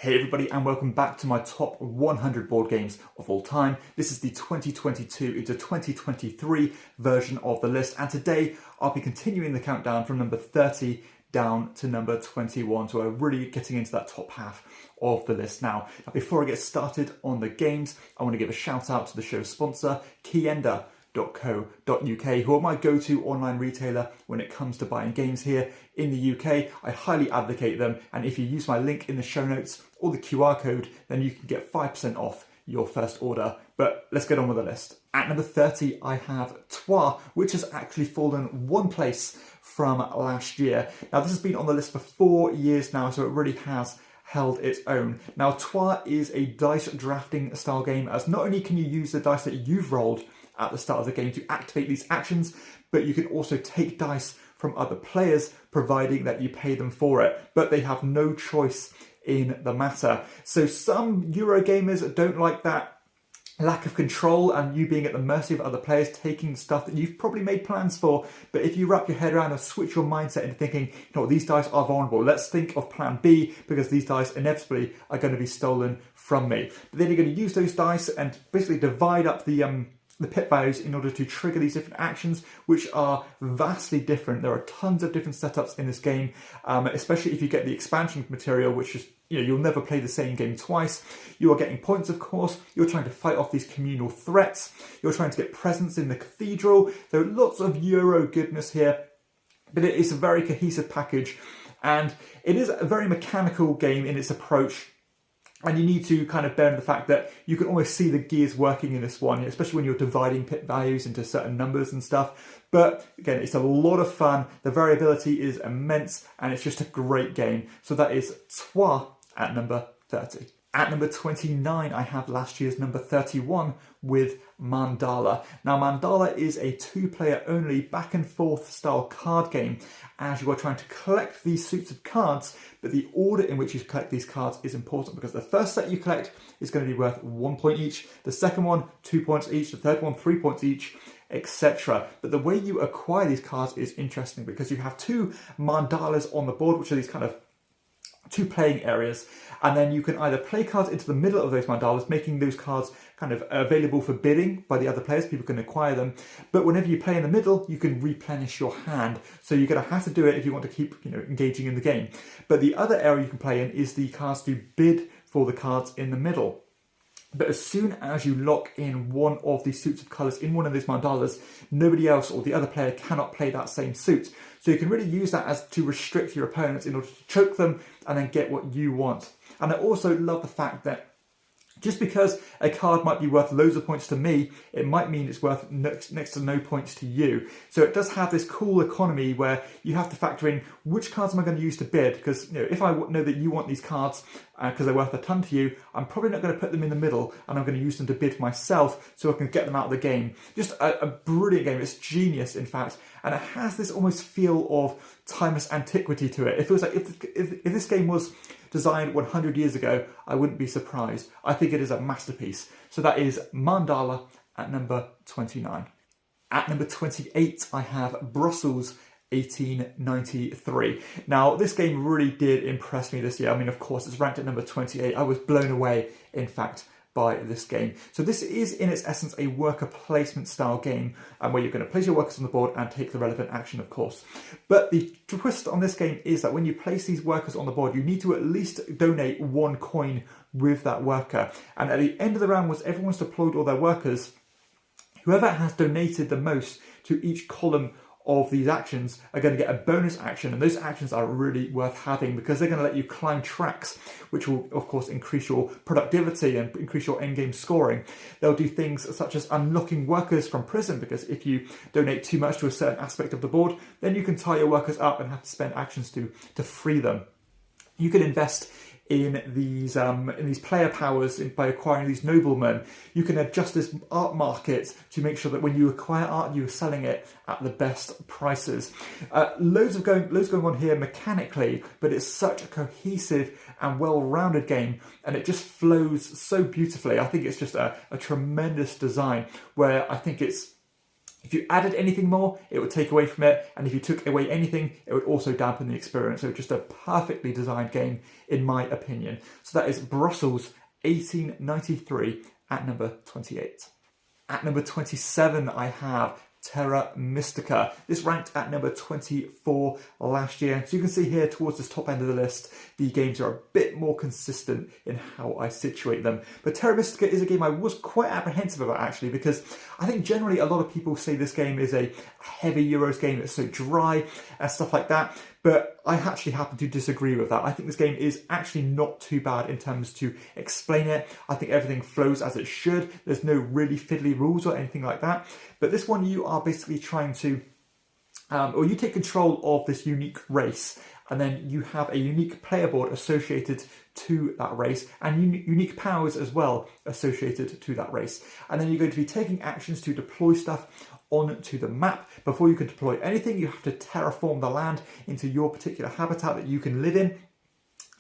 Hey everybody, and welcome back to my top 100 board games of all time. This is the 2022 into 2023 version of the list, and today I'll be continuing the countdown from number 30 down to number 21, so we're really getting into that top half of the list now. Before I get started on the games, I want to give a shout out to the show's sponsor, KIENDA.co.uk, who are my go-to online retailer when it comes to buying games here in the UK. I highly advocate them, and if you use my link in the show notes or the QR code, then you can get 5% off your first order. But let's get on with the list. At number 30, I have Terra, which has actually fallen one place from last year. Now, this has been on the list for 4 years now, so it really has held its own. Now, Terra is a dice drafting style game, as not only can you use the dice that you've rolled at the start of the game to activate these actions, but you can also take dice from other players, providing that you pay them for it, but they have no choice in the matter. So some Eurogamers don't like that lack of control and you being at the mercy of other players taking stuff that you've probably made plans for. But if you wrap your head around and switch your mindset into thinking, you know what, these dice are vulnerable, let's think of plan B, because these dice inevitably are going to be stolen from me. But then you're going to use those dice and basically divide up the pit values in order to trigger these different actions, which are vastly different. There are tons of different setups in this game, especially if you get the expansion material, which is, you know, you'll never play the same game twice. You are getting points, of course. You're trying to fight off these communal threats. You're trying to get presents in the cathedral. There are lots of Euro goodness here, but it is a very cohesive package, and it is a very mechanical game in its approach. And you need to kind of bear in the fact that you can almost see the gears working in this one, especially when you're dividing pit values into certain numbers and stuff. But again, it's a lot of fun. The variability is immense, and it's just a great game. So that is Terra at number 30. At number 29, I have last year's number 31 with Mandala. Now, Mandala is a two-player only back and forth style card game, as you are trying to collect these suits of cards, but the order in which you collect these cards is important, because the first set you collect is going to be worth 1 point each, the second one 2 points each, the third one 3 points each, etc. But the way you acquire these cards is interesting, because you have two mandalas on the board, which are these kind of two playing areas, and then you can either play cards into the middle of those mandalas, making those cards kind of available for bidding by the other players. People can acquire them, but whenever you play in the middle, you can replenish your hand, so you're going to have to do it if you want to keep, you know, engaging in the game. But the other area you can play in is the cards to bid for the cards in the middle. But as soon as you lock in one of these suits of colours in one of these mandalas, nobody else or the other player cannot play that same suit. So you can really use that as to restrict your opponents in order to choke them and then get what you want. And I also love the fact that just because a card might be worth loads of points to me, it might mean it's worth next to no points to you. So it does have this cool economy where you have to factor in which cards am I going to use to bid, because, you know, if I know that you want these cards because they're worth a ton to you, I'm probably not going to put them in the middle, and I'm going to use them to bid myself so I can get them out of the game. Just a brilliant game. It's genius, in fact, and it has this almost feel of timeless antiquity to it. It feels like if this game was designed 100 years ago, I wouldn't be surprised. I think it is a masterpiece. So that is Mandala at number 29. At number 28, I have Brussels 1893. Now, this game really did impress me this year. I mean, of course, it's ranked at number 28. I was blown away, in fact, by this game. So this is, in its essence, a worker placement style game, where you're going to place your workers on the board and take the relevant action, of course. But the twist on this game is that when you place these workers on the board, you need to at least donate 1 coin with that worker. And at the end of the round, once everyone's deployed all their workers, whoever has donated the most to each column of these actions are going to get a bonus action, and those actions are really worth having because they're going to let you climb tracks, which will of course increase your productivity and increase your endgame scoring. They'll do things such as unlocking workers from prison, because if you donate too much to a certain aspect of the board, then you can tie your workers up and have to spend actions to free them. You can invest in these player powers by acquiring these noblemen. You can adjust this art market to make sure that when you acquire art, you're selling it at the best prices. Loads going on here mechanically, but it's such a cohesive and well-rounded game, and it just flows so beautifully. I think it's just a tremendous design, where I think it's If you added anything more, it would take away from it. And if you took away anything, it would also dampen the experience. So just a perfectly designed game, in my opinion. So that is Brussels 1893 at number 28. At number 27, I have Terra Mystica. This ranked at number 24 last year. So you can see here towards this top end of the list, the games are a bit more consistent in how I situate them. But Terra Mystica is a game I was quite apprehensive about actually, because I think generally a lot of people say this game is a heavy Euros game, it's so dry and stuff like that. But I actually happen to disagree with that. I think this game is actually not too bad in terms to explain it. I think everything flows as it should. There's no really fiddly rules or anything like that. But this one, you are basically trying to, or you take control of this unique race, and then you have a unique player board associated to that race, and unique powers as well associated to that race. And then you're going to be taking actions to deploy stuff onto the map. Before you can deploy anything, you have to terraform the land into your particular habitat that you can live in.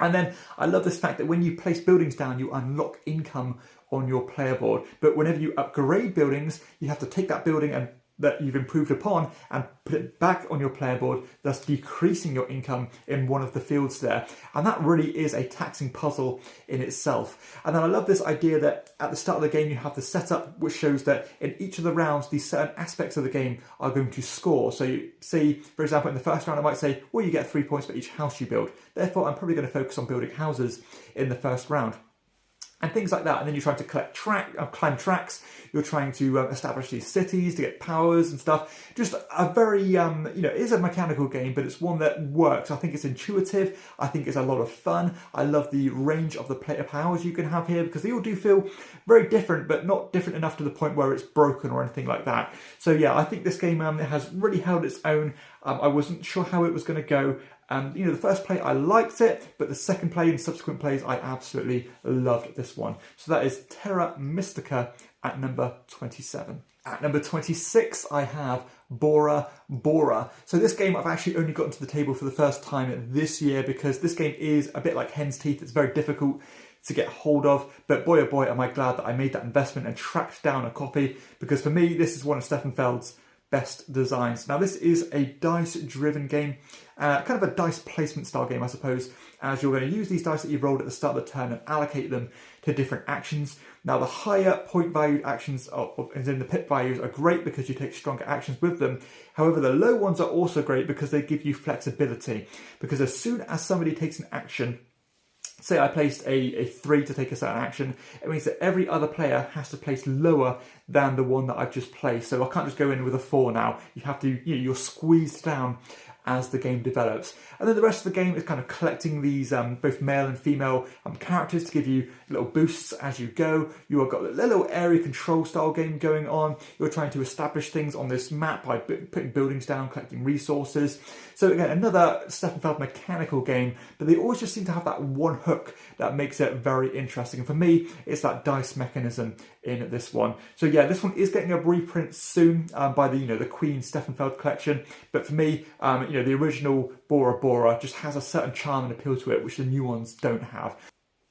And then I love this fact that when you place buildings down, you unlock income on your player board. But whenever you upgrade buildings, you have to take that building and that you've improved upon and put it back on your player board, thus decreasing your income in one of the fields there. And that really is a taxing puzzle in itself. And then I love this idea that at the start of the game you have the setup which shows that in each of the rounds these certain aspects of the game are going to score. So you see, for example, in the first round I might say, well, you get 3 points for each house you build. Therefore I'm probably going to focus on building houses in the first round. And things like that. And then you're trying to climb tracks, you're trying to establish these cities to get powers and stuff. Just a very, it is a mechanical game, but it's one that works. I think it's intuitive, I think it's a lot of fun. I love the range of the player powers you can have here, because they all do feel very different, but not different enough to the point where it's broken or anything like that. So yeah, I think this game has really held its own. I wasn't sure how it was going to go. The first play I liked it, but the second play and subsequent plays I absolutely loved this one. So that is Terra Mystica at number 27. At number 26 I have Bora. So this game I've actually only gotten to the table for the first time this year, because this game is a bit like hen's teeth. It's very difficult to get hold of, but boy oh boy am I glad that I made that investment and tracked down a copy, because for me this is one of Stefan Feld's best designs. Now this is a dice driven game, kind of a dice placement style game I suppose, as you're going to use these dice that you've rolled at the start of the turn and allocate them to different actions. Now the higher point valued actions, as in the pip values, are great because you take stronger actions with them. However, the low ones are also great because they give you flexibility, because as soon as somebody takes an action, say I placed a 3 to take a certain action, it means that every other player has to place lower than the one that I've just placed. So I can't just go in with a 4 now. You have to, you're squeezed down as the game develops. And then the rest of the game is kind of collecting these both male and female characters to give you little boosts as you go. You've got a little area control style game going on. You're trying to establish things on this map by putting buildings down, collecting resources. So again, another Stefan Feld mechanical game, but they always just seem to have that one hook that makes it very interesting. And for me, it's that dice mechanism in this one. So yeah, this one is getting a reprint soon by the Queen Stefan Feld collection. But for me, the original Bora just has a certain charm and appeal to it, which the new ones don't have.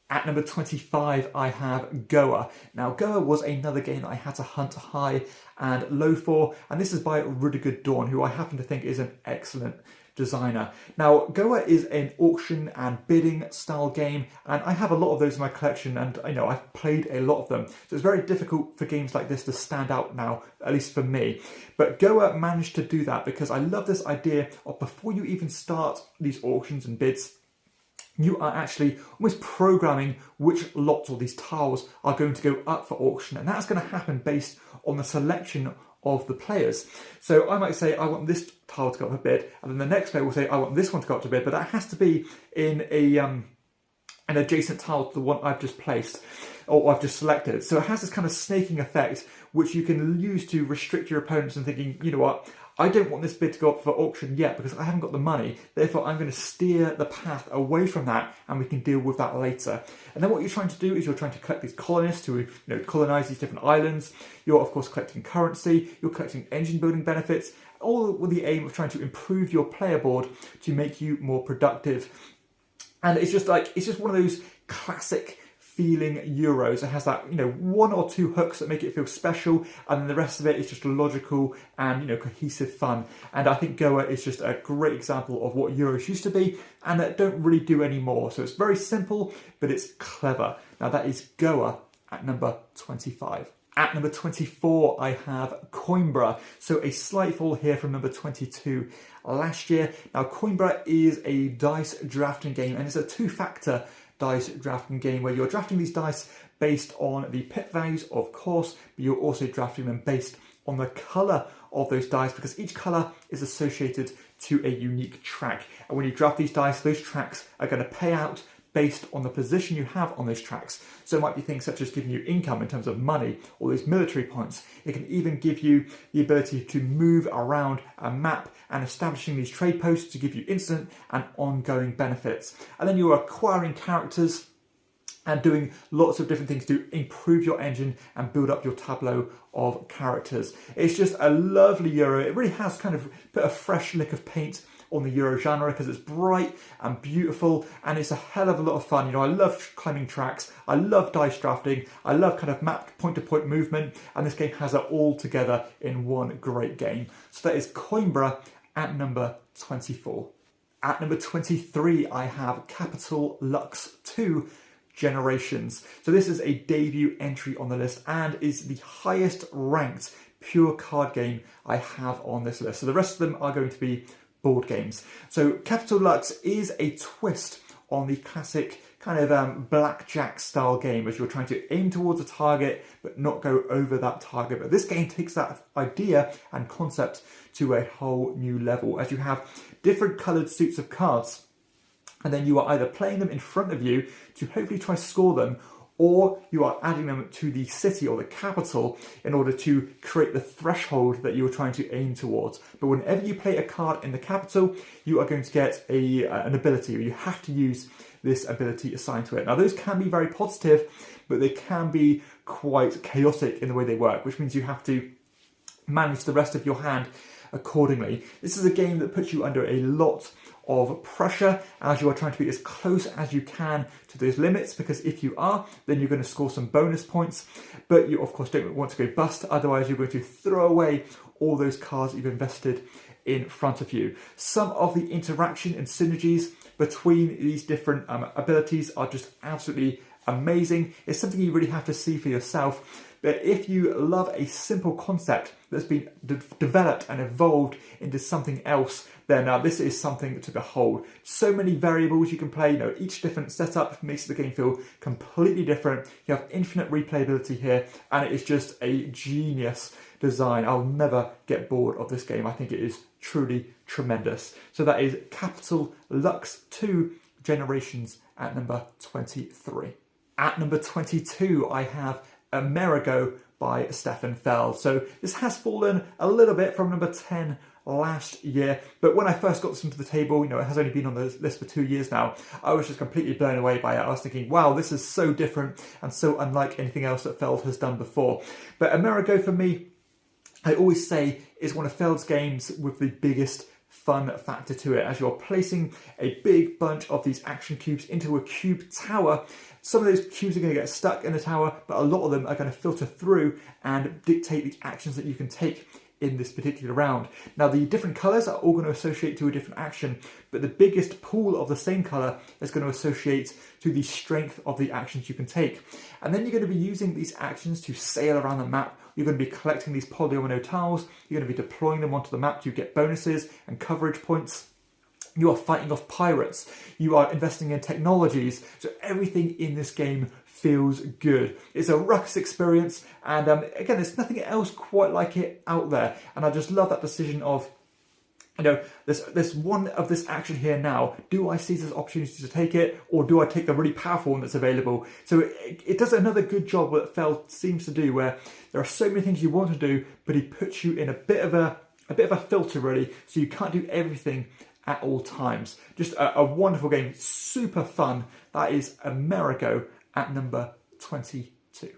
At number 25, I have Goa. Now, Goa was another game that I had to hunt high and low for, and this is by Rudiger Dorn, who I happen to think is an excellent designer. Now, Goa is an auction and bidding style game, and I have a lot of those in my collection, and I know I've played a lot of them. So it's very difficult for games like this to stand out now, at least for me. But Goa managed to do that because I love this idea of before you even start these auctions and bids, you are actually almost programming which lots or these tiles are going to go up for auction, and that's going to happen based on the selection of the players. So I might say I want this tile to go up a bid, and then the next player will say I want this one to go up to bid, but that has to be in an adjacent tile to the one I've just placed or I've just selected. So it has this kind of snaking effect which you can use to restrict your opponents and thinking, you know what, I don't want this bid to go up for auction yet because I haven't got the money. Therefore, I'm going to steer the path away from that, and we can deal with that later. And then what you're trying to do is you're trying to collect these colonists to colonize these different islands. You're of course collecting currency. You're collecting engine building benefits, all with the aim of trying to improve your player board to make you more productive. And it's just one of those classic feeling Euros. It has that, one or two hooks that make it feel special, and then the rest of it is just logical and, cohesive fun. And I think Goa is just a great example of what Euros used to be and that don't really do anymore. So it's very simple, but it's clever. Now that is Goa at number 25. At number 24, I have Coimbra. So a slight fall here from number 22 last year. Now Coimbra is a dice drafting game, and it's a two-factor dice drafting game where you're drafting these dice based on the pip values, of course, but you're also drafting them based on the colour of those dice, because each colour is associated to a unique track. And when you draft these dice, those tracks are going to pay out based on the position you have on those tracks. So it might be things such as giving you income in terms of money or those military points. It can even give you the ability to move around a map and establishing these trade posts to give you instant and ongoing benefits. And then you're acquiring characters and doing lots of different things to improve your engine and build up your tableau of characters. It's just a lovely Euro. It really has kind of put a fresh lick of paint on the Euro genre because it's bright and beautiful, and it's a hell of a lot of fun. I love climbing tracks, I love dice drafting, I love kind of map point-to-point movement, and this game has it all together in one great game. So that is Coimbra at number 24. At number 23, I have Capital Lux 2 Generations. So this is a debut entry on the list and is the highest ranked pure card game I have on this list. So the rest of them are going to be board games. So Capital Lux is a twist on the classic kind of blackjack style game, as you're trying to aim towards a target but not go over that target. But this game takes that idea and concept to a whole new level, as you have different coloured suits of cards, and then you are either playing them in front of you to hopefully try to score them, or you are adding them to the city or the capital in order to create the threshold that you're trying to aim towards. But whenever you play a card in the capital, you are going to get an ability, or you have to use this ability assigned to it. Now those can be very positive, but they can be quite chaotic in the way they work, which means you have to manage the rest of your hand accordingly. This is a game that puts you under a lot of pressure as you are trying to be as close as you can to those limits, because if you are, then you're going to score some bonus points, but you of course don't want to go bust, otherwise you're going to throw away all those cards you've invested in front of you. Some of the interaction and synergies between these different abilities are just absolutely amazing. It's something you really have to see for yourself. But if you love a simple concept that's been developed and evolved into something else, then this is something to behold. So many variables you can play, each different setup makes the game feel completely different. You have infinite replayability here, and it is just a genius design. I'll never get bored of this game. I think it is truly tremendous. So that is Capital Lux 2 Generations at number 23. At number 22, I have Amerigo by Stefan Feld. So this has fallen a little bit from number 10 last year, but when I first got this into the table, it has only been on the list for 2 years now, I was just completely blown away by it. I was thinking, wow, this is so different and so unlike anything else that Feld has done before. But Amerigo, for me, I always say, is one of Feld's games with the biggest fun factor to it, as you're placing a big bunch of these action cubes into a cube tower. Some of those cubes are going to get stuck in the tower, but a lot of them are going to filter through and dictate the actions that you can take in this particular round. Now the different colours are all going to associate to a different action, but the biggest pool of the same colour is going to associate to the strength of the actions you can take. And then you're going to be using these actions to sail around the map. You're going to be collecting these polyomino tiles, you're going to be deploying them onto the map to get bonuses and coverage points. You are fighting off pirates, you are investing in technologies, so everything in this game feels good. It's a ruckus experience, and again, there's nothing else quite like it out there, and I just love that decision of, there's one of this action here now. Do I seize this opportunity to take it, or do I take the really powerful one that's available? So it does another good job that Feld seems to do, where there are so many things you want to do, but he puts you in a bit of a filter, really, so you can't do everything at all times. Just a wonderful game, super fun. That is Amerigo at number 22.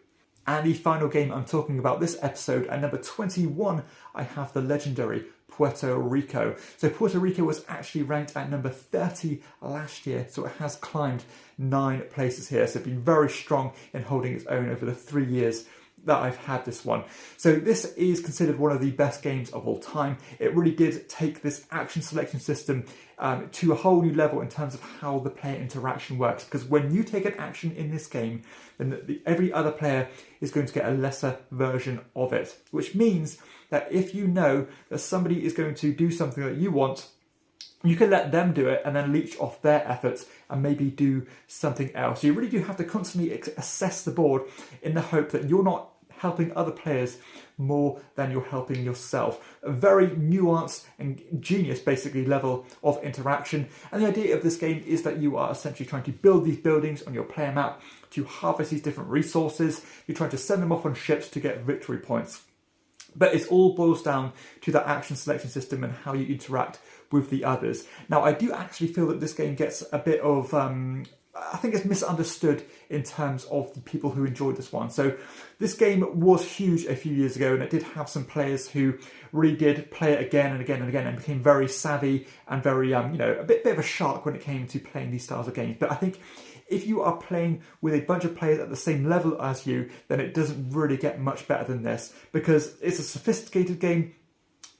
And the final game I'm talking about this episode, at number 21, I have the legendary Puerto Rico. So Puerto Rico was actually ranked at number 30 last year, so it has climbed 9 places here. So it's been very strong in holding its own over the 3 years that I've had this one. So this is considered one of the best games of all time. It really did take this action selection system to a whole new level in terms of how the player interaction works, because when you take an action in this game, then every other player is going to get a lesser version of it, which means that if you know that somebody is going to do something that you want, you can let them do it and then leech off their efforts and maybe do something else. So you really do have to constantly assess the board in the hope that you're not helping other players more than you're helping yourself. A very nuanced and genius, basically, level of interaction. And the idea of this game is that you are essentially trying to build these buildings on your player map to harvest these different resources. You're trying to send them off on ships to get victory points. But it all boils down to that action selection system and how you interact with the others. Now, I do actually feel that this game gets a bit of, I think it's misunderstood in terms of the people who enjoyed this one. So this game was huge a few years ago, and it did have some players who really did play it again and again and again and became very savvy and very, a bit of a shark when it came to playing these styles of games. But I think if you are playing with a bunch of players at the same level as you, then it doesn't really get much better than this, because it's a sophisticated game.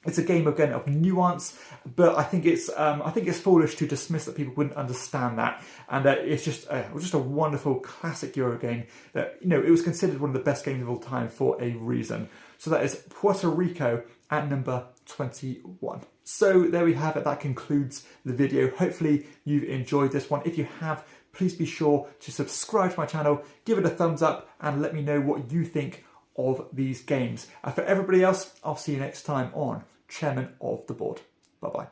It's a game, again, of nuance, but I think it's foolish to dismiss that people wouldn't understand that, and that it's just a wonderful classic Euro game that, it was considered one of the best games of all time for a reason. So that is Puerto Rico at number 21. So there we have it. That concludes the video. Hopefully you've enjoyed this one. If you have, please be sure to subscribe to my channel, give it a thumbs up, and let me know what you think of these games. For everybody else, I'll see you next time on Chairman of the Board. Bye-bye.